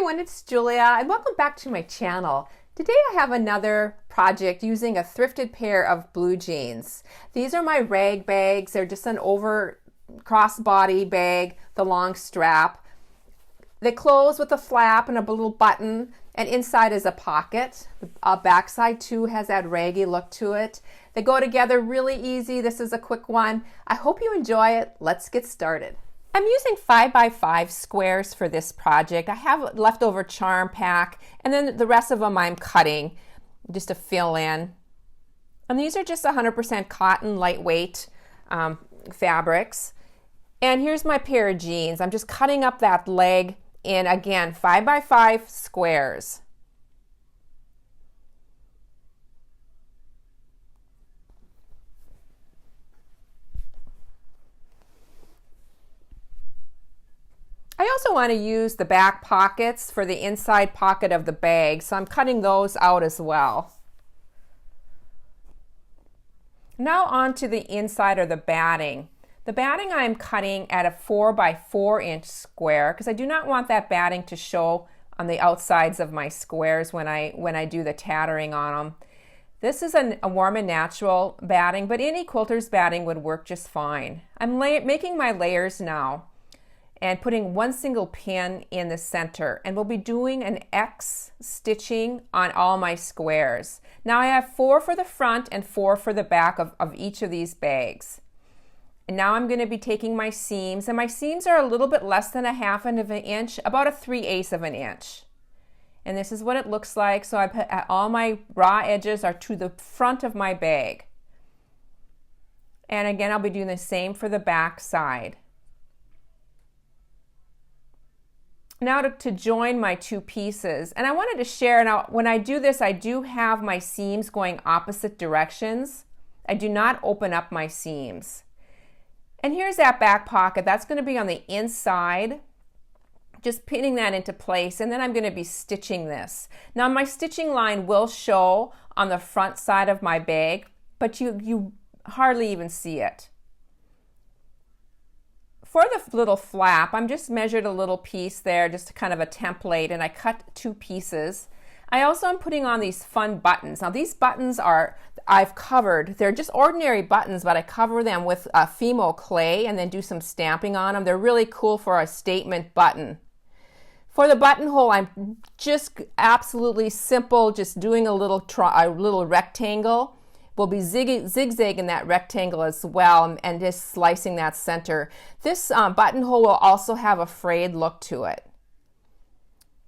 everyone, it's Julia and welcome back to my channel. Today I have another project using a thrifted pair of blue jeans. These are my rag bags. They're just an over crossbody bag, the long strap. They close with a flap and a little button, and inside is a pocket. The backside too has that raggy look to it. They go together really easy. This is a quick one. I hope you enjoy it. Let's get started. I'm using 5x5 squares for this project. I have leftover charm pack, and then the rest of them I'm cutting just to fill in. And these are just 100% cotton, lightweight fabrics. And here's my pair of jeans. I'm just cutting up that leg in, again, 5x5 squares. I also want to use the back pockets for the inside pocket of the bag, so I'm cutting those out as well. Now on to the inside or the batting. The batting I'm cutting at a 4x4 inch square because I do not want that batting to show on the outsides of my squares when I do the tattering on them. This is a warm and natural batting, but any quilter's batting would work just fine. I'm making my layers now and putting one single pin in the center, and we'll be doing an X stitching on all my squares. Now I have 4 for the front and 4 for the back of each of these bags. And now I'm going to be taking my seams, and my seams are a little bit less than 1/2 of an inch, about a 3/8 of an inch. And this is what it looks like. So I put all my raw edges are to the front of my bag. And again, I'll be doing the same for the back side. Now to join my two pieces, and I wanted to share, now when I do this, I do have my seams going opposite directions. I do not open up my seams. And here's that back pocket. That's going to be on the inside, just pinning that into place, and then I'm going to be stitching this. Now my stitching line will show on the front side of my bag, but you hardly even see it. For the little flap, I'm just measured a little piece there, just kind of a template, and I cut 2 pieces. I also am putting on these fun buttons. Now these buttons I've covered. They're just ordinary buttons, but I cover them with Fimo clay and then do some stamping on them. They're really cool for a statement button. For the buttonhole, I'm just absolutely simple, just doing a little rectangle. We'll be zigzagging that rectangle as well and just slicing that center. This buttonhole will also have a frayed look to it.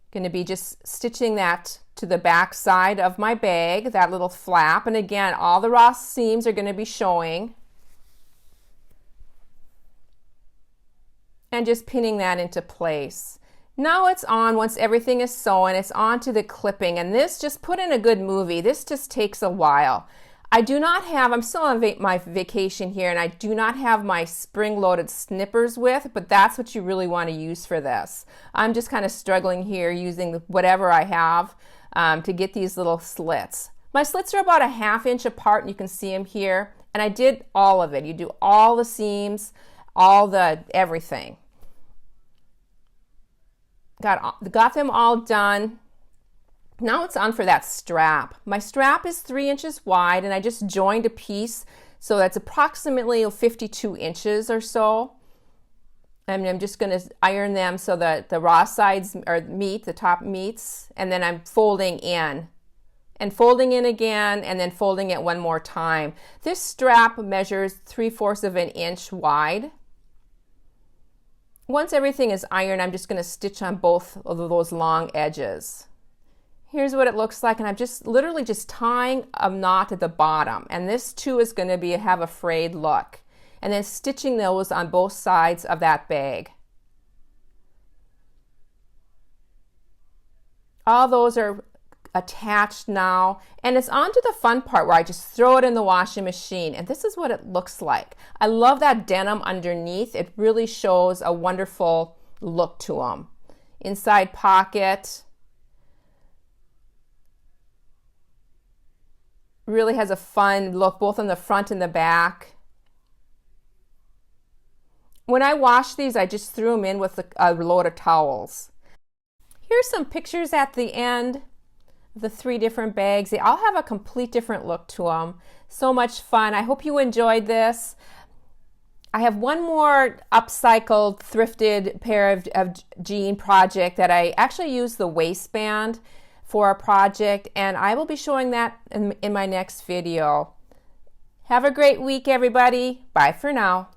Going to be just stitching that to the back side of my bag, that little flap. And again, all the raw seams are going to be showing. And just pinning that into place. Now it's on, once everything is sewn, it's on to the clipping. And this, just put in a good movie. This just takes a while. I do not have, I'm still on my vacation here, and I do not have my spring-loaded snippers with, but that's what you really want to use for this. I'm just kind of struggling here using whatever I have to get these little slits. My slits are about a 1/2 inch apart, and you can see them here, and I did all of it. You do all the seams, everything. Got them all done. Now it's on for that strap. My strap is 3 inches wide, and I just joined a piece, so that's approximately 52 inches or so. And I'm just going to iron them so that the raw sides the top meets, and then I'm folding in. And folding in again, and then folding it one more time. This strap measures 3/4 of an inch wide. Once everything is ironed, I'm just going to stitch on both of those long edges. Here's what it looks like, and I'm just literally just tying a knot at the bottom, and this too is going to have a frayed look, and then stitching those on both sides of that bag. All those are attached now, and it's on to the fun part where I just throw it in the washing machine, and this is what it looks like. I love that denim underneath. It really shows a wonderful look to them. Inside pocket. Really has a fun look both on the front and the back. When I wash these, I just threw them in with a load of towels. Here's some pictures at the end of the 3 different bags. They all have a complete different look to them. So much fun. I hope you enjoyed this. I have one more upcycled, thrifted pair of jean project that I actually used the waistband for a project, and I will be showing that in my next video. Have a great week, everybody. Bye for now.